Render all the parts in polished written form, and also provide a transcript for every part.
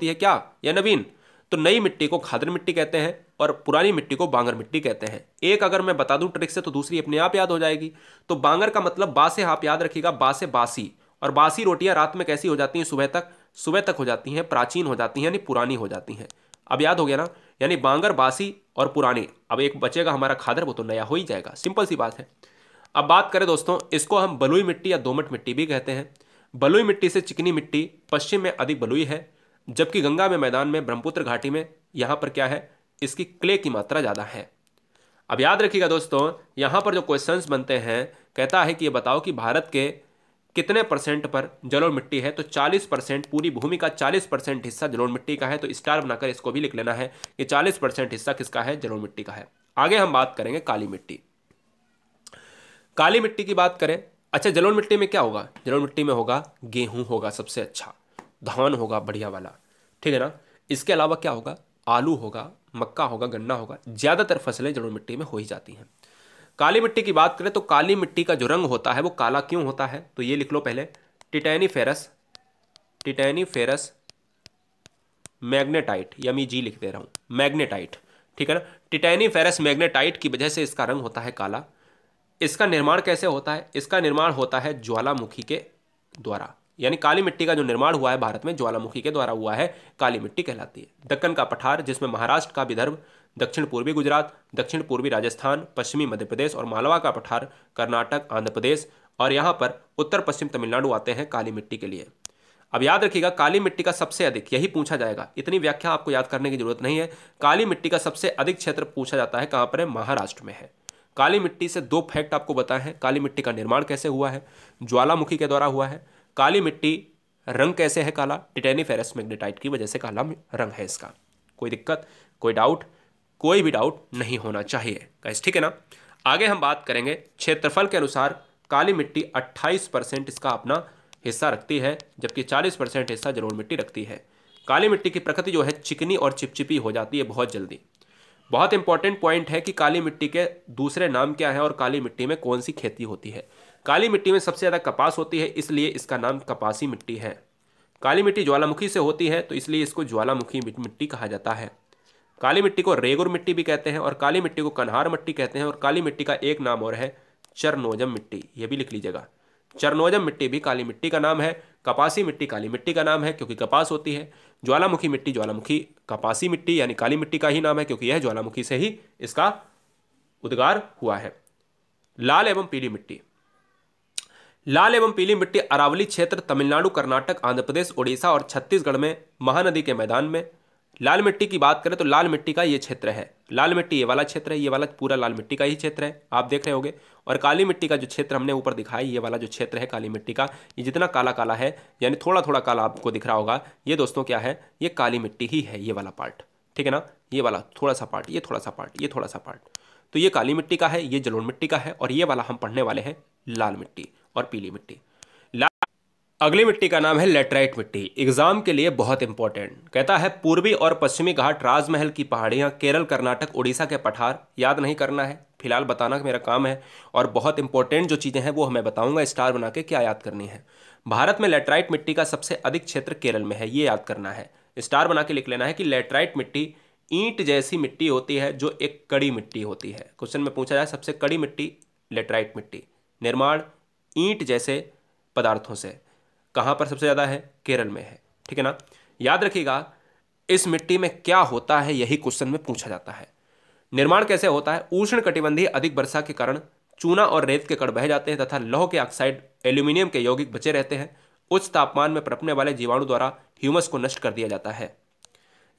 होती है क्या या नवीन? तो नई मिट्टी को खादर मिट्टी कहते हैं और पुरानी मिट्टी को बांगर मिट्टी कहते हैं। एक अगर मैं बता दूं ट्रिक से तो दूसरी अपने आप याद हो जाएगी। तो बांगर का मतलब बा से आप याद रखिएगा, बा से बासी, और बासी रोटियां रात में कैसी हो जाती हैं? सुबह तक हो जाती हैं, प्राचीन हो जाती हैं, यानी पुरानी हो जाती हैं। अब याद हो गया ना, यानी बांगर, बासी और पुरानी। अब एक बचेगा हमारा खादर, वो तो नया हो ही जाएगा, सिंपल सी बात है। अब बात करें दोस्तों, इसको हम बलुई मिट्टी या दोमट मिट्टी भी कहते हैं। बलुई मिट्टी से चिकनी मिट्टी पश्चिम में अधिक बलुई है, जबकि गंगा में मैदान में, ब्रह्मपुत्र घाटी में, यहाँ पर क्या है, इसकी क्ले की मात्रा ज़्यादा है। अब याद रखिएगा दोस्तों, यहाँ पर जो क्वेश्चंस बनते हैं, कहता है कि ये बताओ कि भारत के कितने परसेंट पर जलोढ़ मिट्टी है? तो 40%, पूरी भूमि का 40% हिस्सा जलोढ़ मिट्टी का है। तो स्टार बनाकर इसको भी लिख लेना है कि 40% हिस्सा किसका है? जलोढ़ मिट्टी का है। आगे हम बात करेंगे काली मिट्टी। काली मिट्टी की बात करें, अच्छा जलोढ़ मिट्टी में क्या होगा? जलोढ़ मिट्टी में होगा गेहूं होगा सबसे अच्छा, धान होगा बढ़िया वाला, ठीक है ना। इसके अलावा क्या होगा? आलू होगा, मक्का होगा, गन्ना होगा। ज़्यादातर फसलें जलोढ़ मिट्टी में हो ही जाती हैं। काली मिट्टी की बात करें तो काली मिट्टी का जो रंग होता है वो काला क्यों होता है? तो ये लिख लो पहले, टिटैनीफेरस मैग्नेटाइट, या मैं जी लिख दे रहा हूँ, मैग्नेटाइट, ठीक है ना। टिटैनीफेरस मैग्नेटाइट की वजह से इसका रंग होता है काला। इसका निर्माण कैसे होता है? इसका निर्माण होता है ज्वालामुखी के द्वारा, यानी काली मिट्टी का जो निर्माण हुआ है भारत में ज्वालामुखी के द्वारा हुआ है, काली मिट्टी कहलाती है। दक्कन का पठार, जिसमें महाराष्ट्र का विदर्भ, दक्षिण पूर्वी गुजरात, दक्षिण पूर्वी राजस्थान, पश्चिमी मध्य प्रदेश और मालवा का पठार कर्नाटक, आंध्र प्रदेश और यहाँ पर उत्तर पश्चिम तमिलनाडु आते हैं काली मिट्टी के लिए। अब याद रखिएगा, काली मिट्टी का सबसे अधिक, यही पूछा जाएगा, इतनी व्याख्या आपको याद करने की जरूरत नहीं है। काली मिट्टी का सबसे अधिक क्षेत्र पूछा जाता है कहाँ पर है? महाराष्ट्र में है। काली मिट्टी से 2 फैक्ट आपको बताए हैं। काली मिट्टी का निर्माण कैसे हुआ है? ज्वालामुखी के द्वारा हुआ है। काली मिट्टी रंग कैसे है काला? टिटैनीफेरस मैग्नेटाइट की वजह से काला रंग है इसका। कोई दिक्कत, कोई डाउट? कोई भी डाउट नहीं होना चाहिए गाइस, ठीक है ना। आगे हम बात करेंगे, क्षेत्रफल के अनुसार काली मिट्टी 28% इसका अपना हिस्सा रखती है, जबकि 40% हिस्सा जलोढ़ मिट्टी रखती है। काली मिट्टी की प्रकृति जो है चिकनी और चिपचिपी हो जाती है बहुत जल्दी। बहुत इंपॉर्टेंट पॉइंट है कि काली मिट्टी के दूसरे नाम क्या है और काली मिट्टी में कौन सी खेती होती है। काली मिट्टी में सबसे ज़्यादा कपास होती है, इसलिए इसका नाम कपासी मिट्टी है। काली मिट्टी ज्वालामुखी से होती है, तो इसलिए इसको ज्वालामुखी मिट्टी कहा जाता है। काली मिट्टी को रेगुर मिट्टी भी कहते हैं और काली मिट्टी को कन्हार मिट्टी कहते हैं। और काली मिट्टी का एक नाम और है चरनोजम मिट्टी, ये भी लिख लीजिएगा। चरनोजम मिट्टी भी काली मिट्टी का नाम है। कपासी मिट्टी काली मिट्टी का नाम है क्योंकि कपास होती है। ज्वालामुखी मिट्टी ज्वालामुखी कपासी मिट्टी यानी काली मिट्टी का ही नाम है क्योंकि यह ज्वालामुखी से ही इसका उद्गार हुआ है। लाल एवं पीली मिट्टी, लाल एवं पीली मिट्टी अरावली क्षेत्र, तमिलनाडु, कर्नाटक, आंध्र प्रदेश, उड़ीसा और छत्तीसगढ़ में महानदी के मैदान में। लाल मिट्टी की बात करें तो लाल मिट्टी का ये क्षेत्र है, लाल मिट्टी ये वाला क्षेत्र है, ये वाला पूरा लाल मिट्टी का ही क्षेत्र है, आप देख रहे होंगे। और काली मिट्टी का जो क्षेत्र हमने ऊपर दिखाया, ये वाला जो क्षेत्र है काली मिट्टी का, ये जितना काला काला है यानी थोड़ा थोड़ा काला आपको दिख रहा होगा, ये दोस्तों क्या है? ये काली मिट्टी ही है, ये वाला पार्ट, ठीक है ना। ये वाला थोड़ा सा पार्ट, ये थोड़ा सा पार्ट, ये थोड़ा सा पार्ट, तो ये काली मिट्टी का है, ये जलोढ़ मिट्टी का है। और ये वाला हम पढ़ने वाले हैं लाल मिट्टी और पीली मिट्टी। अगली मिट्टी का नाम है लेटराइट मिट्टी। एग्जाम के लिए बहुत इंपॉर्टेंट, कहता है पूर्वी और पश्चिमी घाट, राजमहल की पहाड़ियाँ, केरल, कर्नाटक, उड़ीसा के पठार। याद नहीं करना है, फिलहाल बताना मेरा काम है। और बहुत इंपॉर्टेंट जो चीज़ें हैं वो मैं बताऊंगा स्टार बना के क्या याद करनी है। भारत में लेटराइट मिट्टी का सबसे अधिक क्षेत्र केरल में है, ये याद करना है, स्टार बना के लिख लेना है कि लेटराइट मिट्टी ईंट जैसी मिट्टी होती है जो एक कड़ी मिट्टी होती है। क्वेश्चन में पूछा जाए सबसे कड़ी मिट्टी लेटराइट मिट्टी, निर्माण ईंट जैसे पदार्थों से, कहाँ पर सबसे ज़्यादा है? केरल में है, ठीक है ना। याद रखिएगा इस मिट्टी में क्या होता है, यही क्वेश्चन में पूछा जाता है। निर्माण कैसे होता है? उष्ण कटिबंधीय अधिक वर्षा के कारण चूना और रेत के कण बह जाते हैं तथा लौह के ऑक्साइड, एल्यूमिनियम के यौगिक बचे रहते हैं। उच्च तापमान में पनपने वाले जीवाणु द्वारा ह्यूमस को नष्ट कर दिया जाता है।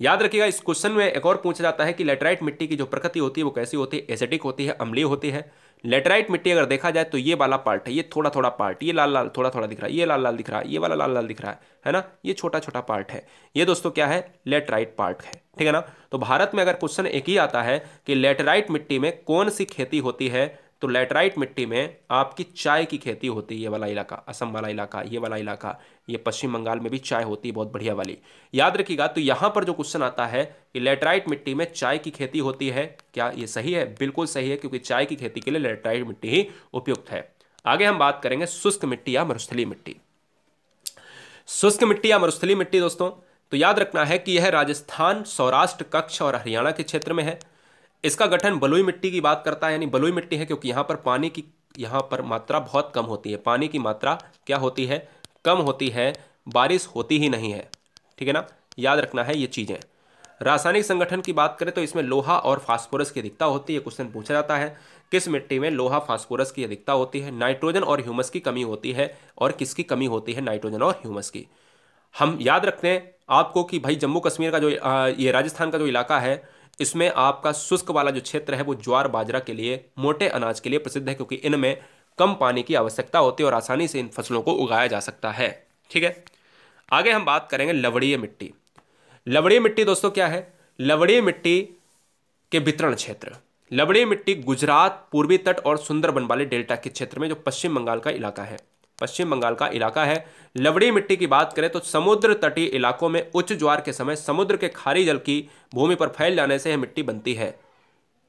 याद रखिएगा इस क्वेश्चन में एक और पूछा जाता है कि लेटराइट मिट्टी की जो प्रकृति होती है वो कैसी होती है? एसिडिक होती है, अम्लीय होती है। लेटराइट मिट्टी अगर देखा जाए तो ये वाला पार्ट है, ये थोड़ा थोड़ा पार्ट, ये लाल लाल थोड़ा थोड़ा दिख रहा है, ये लाल लाल दिख रहा है, ये वाला लाल लाल दिख रहा है ना, ये छोटा छोटा पार्ट है, ये दोस्तों क्या है? लेटराइट पार्ट है, ठीक है ना। तो भारत में अगर क्वेश्चन एक ही आता है कि लेटराइट मिट्टी में कौन सी खेती होती है, तो लेटराइट मिट्टी में आपकी चाय की खेती होती है। ये वाला इलाका, असम वाला इलाका, ये वाला इलाका, ये पश्चिम बंगाल में भी चाय होती है बहुत बढ़िया वाली। याद रखिएगा तो यहाँ पर जो क्वेश्चन आता है कि लेटराइट मिट्टी में चाय की खेती होती है, क्या ये सही है? बिल्कुल सही है, क्योंकि चाय की खेती के लिए लेटराइट मिट्टी ही उपयुक्त है। आगे हम बात करेंगे शुष्क मिट्टी या मरुस्थलीय मिट्टी। शुष्क मिट्टी या मरुस्थलीय मिट्टी दोस्तों तो याद रखना है कि यह राजस्थान, सौराष्ट्र, कच्छ और हरियाणा के क्षेत्र में है। इसका गठन बलुई मिट्टी की बात करता है, यानी बलुई मिट्टी है क्योंकि यहाँ पर पानी की मात्रा बहुत कम होती है। पानी की मात्रा क्या होती है? कम होती है, बारिश होती ही नहीं है। ठीक है ना, याद रखना है ये चीज़ें। रासायनिक संगठन की बात करें तो इसमें लोहा और फास्फोरस की अधिकता होती है। क्वेश्चन पूछा जाता है किस मिट्टी में लोहा फास्फोरस की अधिकता होती है? नाइट्रोजन और ह्यूमस की कमी होती है। और किसकी कमी होती है? नाइट्रोजन और ह्यूमस की। हम याद रखते हैं आपको कि भाई जम्मू कश्मीर का जो ये राजस्थान का जो इलाका है, इसमें आपका शुष्क वाला जो क्षेत्र है वो ज्वार बाजरा के लिए, मोटे अनाज के लिए प्रसिद्ध है, क्योंकि इनमें कम पानी की आवश्यकता होती है और आसानी से इन फसलों को उगाया जा सकता है। ठीक है, आगे हम बात करेंगे लवणीय मिट्टी। लवणीय मिट्टी दोस्तों क्या है? लवणीय मिट्टी के वितरण क्षेत्र। लवणीय मिट्टी गुजरात, पूर्वी तट और सुंदरबन वाले डेल्टा के क्षेत्र में, जो पश्चिम बंगाल का इलाका है, पश्चिम बंगाल का इलाका है। लवणीय मिट्टी की बात करें तो समुद्र तटीय इलाकों में उच्च ज्वार के समय समुद्र के खारी जल की भूमि पर फैल जाने से यह मिट्टी बनती है।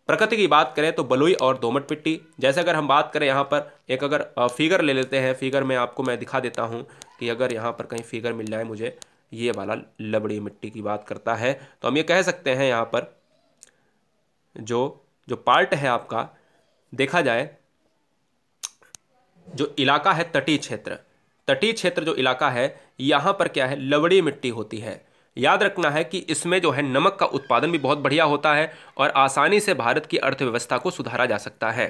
प्रकृति की बात करें तो बलुई और दोमट मिट्टी। जैसे अगर हम बात करें यहाँ पर एक अगर फिगर ले लेते हैं, फिगर में आपको मैं दिखा देता हूँ कि अगर यहाँ पर कहीं फिगर मिल जाए मुझे, ये वाला लवणीय मिट्टी की बात करता है, तो हम ये कह सकते हैं यहाँ पर जो पार्ट है आपका, देखा जाए जो इलाका है तटीय क्षेत्र, तटीय क्षेत्र जो इलाका है यहाँ पर क्या है? लवणीय मिट्टी होती है। याद रखना है कि इसमें जो है नमक का उत्पादन भी बहुत बढ़िया होता है और आसानी से भारत की अर्थव्यवस्था को सुधारा जा सकता है।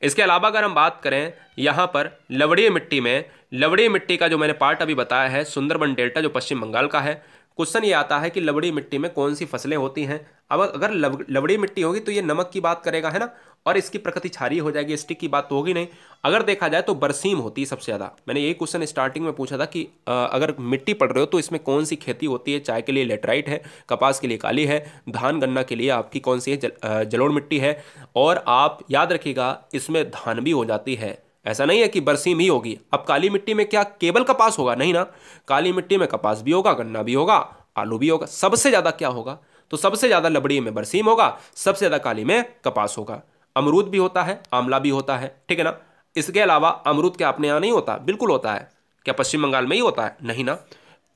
इसके अलावा अगर हम बात करें यहाँ पर लवणीय मिट्टी में, लवणीय मिट्टी का जो मैंने पार्ट अभी बताया है सुंदरबन डेल्टा जो पश्चिम बंगाल का है, क्वेश्चन ये आता है कि लवणीय मिट्टी में कौन सी फसलें होती हैं। अब अगर लवणीय मिट्टी होगी तो ये नमक की बात करेगा, है ना, और इसकी प्रकृति क्षारीय हो जाएगी, स्टिक की बात तो होगी नहीं। अगर देखा जाए तो बरसीम होती है सबसे ज़्यादा। मैंने यही क्वेश्चन स्टार्टिंग में पूछा था कि अगर मिट्टी पढ़ रहे हो तो इसमें कौन सी खेती होती है? चाय के लिए लेटराइट है, कपास के लिए काली है, धान गन्ना के लिए आपकी कौन सी है? जलोढ़ मिट्टी है। और आप याद रखिएगा इसमें धान भी हो जाती है, ऐसा नहीं है कि बरसीम ही होगी। अब काली मिट्टी में क्या केवल कपास होगा? नहीं ना, काली मिट्टी में कपास भी होगा, गन्ना भी होगा, आलू भी होगा। सबसे ज़्यादा क्या होगा? तो सबसे ज़्यादा लवणीय में बरसीम होगा, सबसे ज़्यादा काली में कपास होगा। अमरूद भी होता है, आंवला भी होता है, ठीक है ना। इसके अलावा अमरूद क्या अपने यहाँ नहीं होता? बिल्कुल होता है। क्या पश्चिम बंगाल में ही होता है? नहीं ना।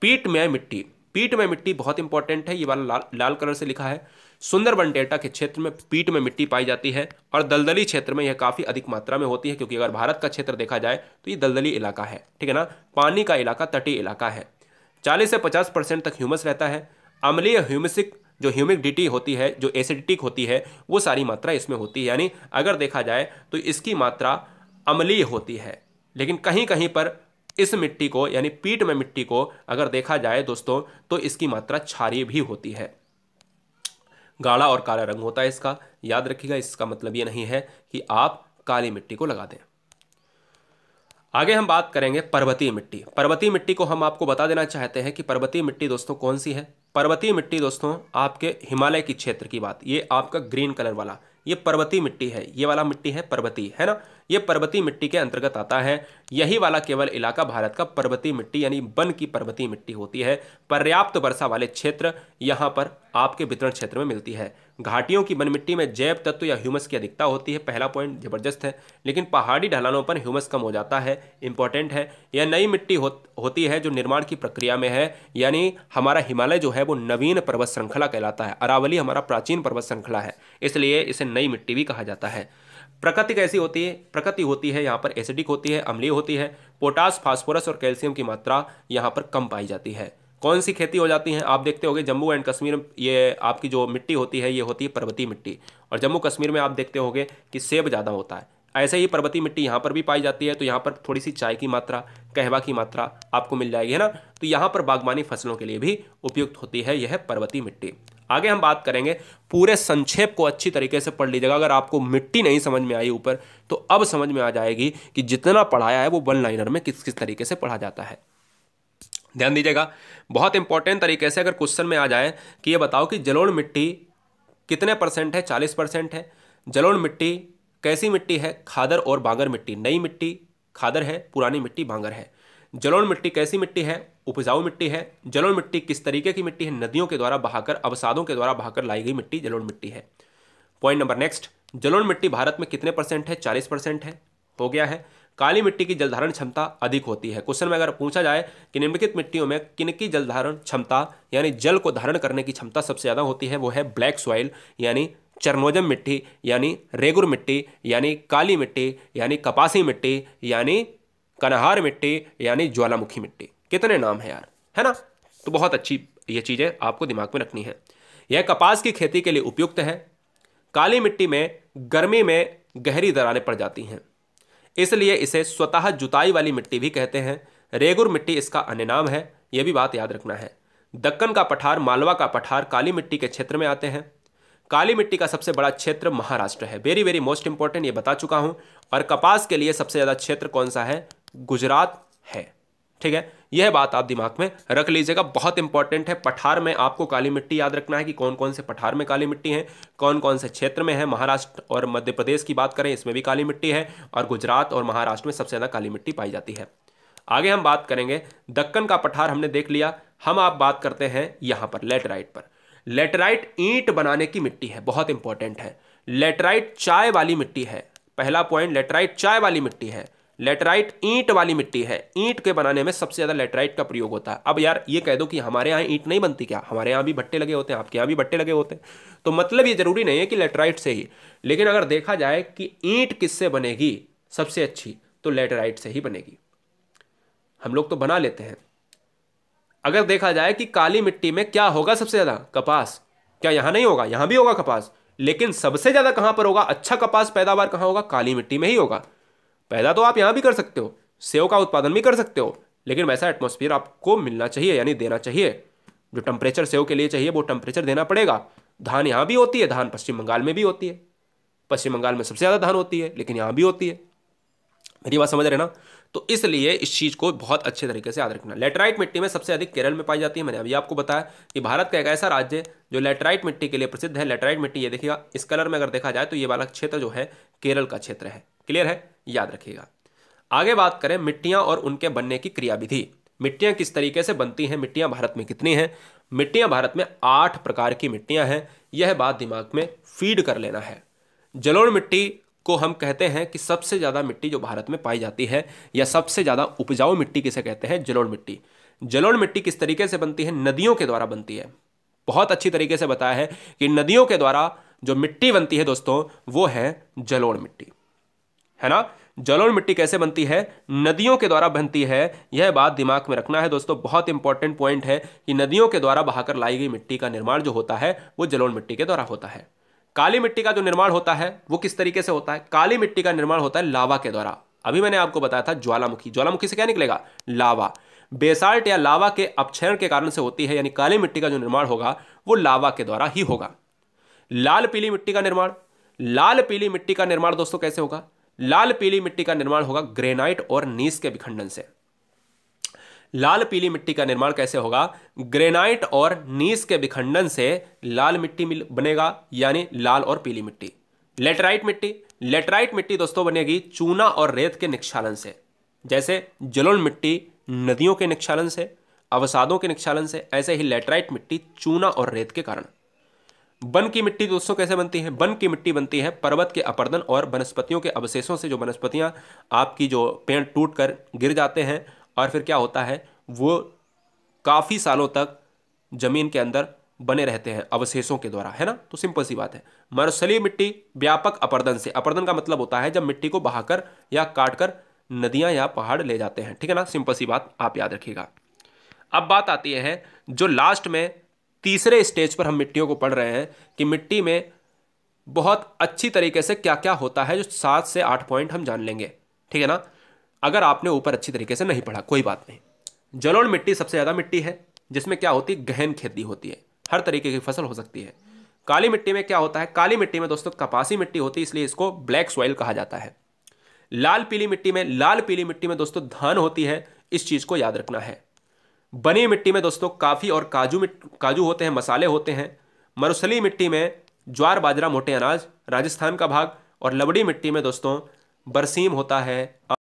पीटमय मिट्टी, पीटमय मिट्टी बहुत इंपॉर्टेंट है, ये वाला लाल कलर से लिखा है। सुंदरबन डेल्टा के क्षेत्र में पीटमय मिट्टी पाई जाती है और दलदली क्षेत्र में यह काफ़ी अधिक मात्रा में होती है, क्योंकि अगर भारत का क्षेत्र देखा जाए तो ये दलदली इलाका है, ठीक है ना। पानी का इलाका, तटीय इलाका है। 40 से 50% तक ह्यूमस रहता है। अम्लीय ह्यूमिसिक जो ह्यूमिडिटी होती है, जो एसिडिटिक होती है, वो सारी मात्रा इसमें होती है। यानी अगर देखा जाए तो इसकी मात्रा अम्लीय होती है। लेकिन कहीं कहीं पर इस मिट्टी को, यानी पीट में मिट्टी को अगर देखा जाए दोस्तों, तो इसकी मात्रा क्षारीय भी होती है। गाढ़ा और काला रंग होता है इसका। याद रखिएगा, इसका मतलब ये नहीं है कि आप काली मिट्टी को लगा दें। आगे हम बात करेंगे पर्वतीय मिट्टी। पर्वतीय मिट्टी को हम आपको बता देना चाहते हैं कि पर्वतीय मिट्टी दोस्तों कौन सी है। पर्वतीय मिट्टी दोस्तों आपके हिमालय की क्षेत्र की बात, ये आपका ग्रीन कलर वाला ये पर्वतीय मिट्टी है। ये वाला मिट्टी है पर्वतीय, है ना, ये पर्वतीय मिट्टी के अंतर्गत आता है। यही वाला केवल इलाका भारत का पर्वतीय मिट्टी यानी वन की पर्वतीय मिट्टी होती है। पर्याप्त वर्षा वाले क्षेत्र यहाँ पर आपके वितरण क्षेत्र में मिलती है। घाटियों की वन मिट्टी में जैव तत्व या ह्यूमस की अधिकता होती है। पहला पॉइंट जबरदस्त है। लेकिन पहाड़ी ढलानों पर ह्यूमस कम हो जाता है, इंपॉर्टेंट है। यह नई मिट्टी होती है जो निर्माण की प्रक्रिया में है। यानी हमारा हिमालय जो है वो नवीन पर्वत श्रृंखला कहलाता है। अरावली हमारा प्राचीन पर्वत श्रृंखला है, इसलिए इसे नई मिट्टी भी कहा जाता है। प्रकृति कैसी होती है? प्रकृति होती है यहाँ पर एसिडिक होती है, अम्लीय होती है। पोटास, फास्फोरस और कैल्शियम की मात्रा यहाँ पर कम पाई जाती है। कौन सी खेती हो जाती है? आप देखते होंगे जम्मू एंड कश्मीर, ये आपकी जो मिट्टी होती है ये होती है पर्वतीय मिट्टी। और जम्मू कश्मीर में आप देखते होंगे कि सेब ज़्यादा होता है। ऐसे ही पर्वतीय मिट्टी यहाँ पर भी पाई जाती है। तो यहाँ पर थोड़ी सी चाय की मात्रा, कहवा की मात्रा आपको मिल जाएगी, है ना। तो यहाँ पर बागवानी फसलों के लिए भी उपयुक्त होती है यह पर्वतीय मिट्टी। आगे हम बात करेंगे, पूरे संक्षेप को अच्छी तरीके से पढ़ लीजिएगा। अगर आपको मिट्टी नहीं समझ में आई ऊपर, तो अब समझ में आ जाएगी कि जितना पढ़ाया है वो वन लाइनर में किस किस तरीके से पढ़ा जाता है। ध्यान दीजिएगा, बहुत इंपॉर्टेंट तरीके से अगर क्वेश्चन में आ जाए कि ये बताओ कि जलोढ़ मिट्टी कितने परसेंट है? 40% है। जलोढ़ मिट्टी कैसी मिट्टी है? खादर और बांगर मिट्टी। नई मिट्टी खादर है, पुरानी मिट्टी बांगर है। जलोढ़ मिट्टी कैसी मिट्टी है? उपजाऊ मिट्टी है। जलोढ़ मिट्टी किस तरीके की मिट्टी है? नदियों के द्वारा बहाकर, अवसादों के द्वारा बहाकर लाई गई मिट्टी जलोढ़ मिट्टी है। पॉइंट नंबर नेक्स्ट, जलोढ़ मिट्टी भारत में कितने परसेंट है? 40% है, हो गया है। काली मिट्टी की जलधारण क्षमता अधिक होती है। क्वेश्चन में अगर पूछा जाए कि निम्नलिखित मिट्टियों में किनकी जलधारण क्षमता यानी जल को धारण करने की क्षमता सबसे ज़्यादा होती है, वो है ब्लैक सॉइल यानी चरनोजम मिट्टी यानी रेगुर मिट्टी यानी काली मिट्टी यानी कपासी मिट्टी यानी कनहार मिट्टी यानी ज्वालामुखी मिट्टी। कितने नाम है यार, है ना। तो बहुत अच्छी ये चीज़ें आपको दिमाग में रखनी है। यह कपास की खेती के लिए उपयुक्त है। काली मिट्टी में गर्मी में गहरी दरारें पड़ जाती हैं, इसलिए इसे स्वतः जुताई वाली मिट्टी भी कहते हैं। रेगुर मिट्टी इसका अन्य नाम है, यह भी बात याद रखना है। दक्कन का पठार, मालवा का पठार काली मिट्टी के क्षेत्र में आते हैं। काली मिट्टी का सबसे बड़ा क्षेत्र महाराष्ट्र है, वेरी वेरी मोस्ट इंपॉर्टेंट, ये बता चुका हूं। और कपास के लिए सबसे ज़्यादा क्षेत्र कौन सा है, गुजरात है। ठीक है, यह बात आप दिमाग में रख लीजिएगा, बहुत इंपॉर्टेंट है। पठार में आपको काली मिट्टी याद रखना है कि कौन कौन से पठार में काली मिट्टी है, कौन कौन से क्षेत्र में है। महाराष्ट्र और मध्य प्रदेश की बात करें, इसमें भी काली मिट्टी है, और गुजरात और महाराष्ट्र में सबसे ज़्यादा काली मिट्टी पाई जाती है। आगे हम बात करेंगे, दक्कन का पठार हमने देख लिया। हम आप बात करते हैं यहाँ पर लेटराइट पर। लेटराइट ईंट बनाने की मिट्टी है, बहुत इंपॉर्टेंट है। लेटराइट चाय वाली मिट्टी है, पहला पॉइंट, लेटराइट चाय वाली मिट्टी है। लेटराइट ईंट वाली मिट्टी है, ईंट के बनाने में सबसे ज़्यादा लेटराइट का प्रयोग होता है। अब यार ये कह दो कि हमारे यहाँ ईंट नहीं बनती क्या, हमारे यहाँ भी भट्टे लगे होते हैं, आपके यहाँ भी भट्टे लगे होते हैं, तो मतलब ये जरूरी नहीं है कि लेटराइट से ही। लेकिन अगर देखा जाए कि ईंट किससे बनेगी सबसे अच्छी, तो लेटराइट से ही बनेगी। हम लोग तो बना लेते हैं। अगर देखा जाए कि काली मिट्टी में क्या होगा सबसे ज़्यादा, कपास, क्या यहाँ नहीं होगा, यहाँ भी होगा कपास, लेकिन सबसे ज़्यादा कहाँ पर होगा, अच्छा कपास पैदावार कहाँ होगा, काली मिट्टी में ही होगा। पैदा तो आप यहाँ भी कर सकते हो, सेव का उत्पादन भी कर सकते हो, लेकिन वैसा एटमॉस्फेयर आपको मिलना चाहिए, यानी देना चाहिए। जो टेम्परेचर सेव के लिए चाहिए वो टेम्परेचर देना पड़ेगा। धान यहाँ भी होती है, धान पश्चिम बंगाल में भी होती है, पश्चिम बंगाल में सबसे ज़्यादा धान होती है, लेकिन यहाँ भी होती है। मेरी बात समझ रहे ना। तो इसलिए इस चीज़ को बहुत अच्छे तरीके से याद रखना। लेटराइट मिट्टी में सबसे अधिक केरल में पाई जाती है। मैंने अभी आपको बताया कि भारत का एक ऐसा राज्य जो लेटराइट मिट्टी के लिए प्रसिद्ध है। लेटराइट मिट्टी, ये देखिएगा इस कलर में अगर देखा जाए तो ये वाला क्षेत्र जो है केरल का क्षेत्र है। क्लियर है, याद रखिएगा। आगे बात करें मिट्टियां और उनके बनने की क्रियाविधि। मिट्टियां किस तरीके से बनती हैं, मिट्टियां भारत में कितनी हैं। मिट्टियां भारत में 8 प्रकार की मिट्टियां हैं, यह बात दिमाग में फीड कर लेना है। जलोढ़ मिट्टी को हम कहते हैं कि सबसे ज़्यादा मिट्टी जो भारत में पाई जाती है, या सबसे ज़्यादा उपजाऊ मिट्टी किसे कहते हैं, जलोढ़ मिट्टी। जलोढ़ मिट्टी किस तरीके से बनती है, नदियों के द्वारा बनती है। बहुत अच्छी तरीके से बताया है कि नदियों के द्वारा जो मिट्टी बनती है दोस्तों, वो है जलोढ़ मिट्टी, है ना। जलोढ़ मिट्टी कैसे बनती है, नदियों के द्वारा बनती है। यह बात दिमाग में रखना है दोस्तों, बहुत इंपॉर्टेंट पॉइंट है कि नदियों के द्वारा बहाकर लाई गई मिट्टी का निर्माण जो होता है वो जलोढ़ मिट्टी के द्वारा होता है। काली मिट्टी का जो निर्माण होता है वो किस तरीके से होता है, काली मिट्टी का निर्माण होता है लावा के द्वारा। अभी मैंने आपको बताया था ज्वालामुखी, ज्वालामुखी से क्या निकलेगा, लावा। बेसाल्ट या लावा के अपक्षरण के कारण से होती है, यानी काली मिट्टी का जो निर्माण होगा वो लावा के द्वारा ही होगा। लाल पीली मिट्टी का निर्माण, लाल पीली मिट्टी का निर्माण दोस्तों कैसे होगा, लाल पीली मिट्टी का निर्माण होगा ग्रेनाइट और नीस के विखंडन से। लाल पीली मिट्टी का निर्माण कैसे होगा, ग्रेनाइट और नीस के विखंडन से लाल मिट्टी बनेगा, यानी लाल और पीली मिट्टी। लेटराइट मिट्टी, लेटराइट मिट्टी दोस्तों बनेगी चूना और रेत के निक्षालन से। जैसे जलोढ़ मिट्टी नदियों के निक्षालन से, अवसादों के निक्षालन से, ऐसे ही लेटराइट मिट्टी चूना और रेत के कारण। बन की मिट्टी दोस्तों कैसे बनती है, बन की मिट्टी बनती है पर्वत के अपरदन और वनस्पतियों के अवशेषों से। जो वनस्पतियां आपकी जो पेड़ टूट कर गिर जाते हैं और फिर क्या होता है वो काफ़ी सालों तक जमीन के अंदर बने रहते हैं अवशेषों के द्वारा, है ना। तो सिंपल सी बात है। मरुस्थलीय मिट्टी व्यापक अपरदन से, अपरदन का मतलब होता है जब मिट्टी को बहाकर या काटकर नदियां या पहाड़ ले जाते हैं, ठीक है ना। सिंपल सी बात आप याद रखिएगा। अब बात आती है जो लास्ट में तीसरे स्टेज पर हम मिट्टियों को पढ़ रहे हैं कि मिट्टी में बहुत अच्छी तरीके से क्या क्या होता है, जो 7 से 8 पॉइंट हम जान लेंगे, ठीक है ना। अगर आपने ऊपर अच्छी तरीके से नहीं पढ़ा कोई बात नहीं। जलोढ़ मिट्टी सबसे ज़्यादा मिट्टी है जिसमें क्या होती है, गहन खेती होती है, हर तरीके की फसल हो सकती है। काली मिट्टी में क्या होता है, काली मिट्टी में दोस्तों कपासी मिट्टी होती है, इसलिए इसको ब्लैक सॉइल कहा जाता है। लाल पीली मिट्टी में, लाल पीली मिट्टी में दोस्तों धान होती है, इस चीज़ को याद रखना है। बनी मिट्टी में दोस्तों काफ़ी और काजू होते हैं, मसाले होते हैं। मरुस्थलीय मिट्टी में ज्वार बाजरा मोटे अनाज, राजस्थान का भाग। और लवड़ी मिट्टी में दोस्तों बरसीम होता है।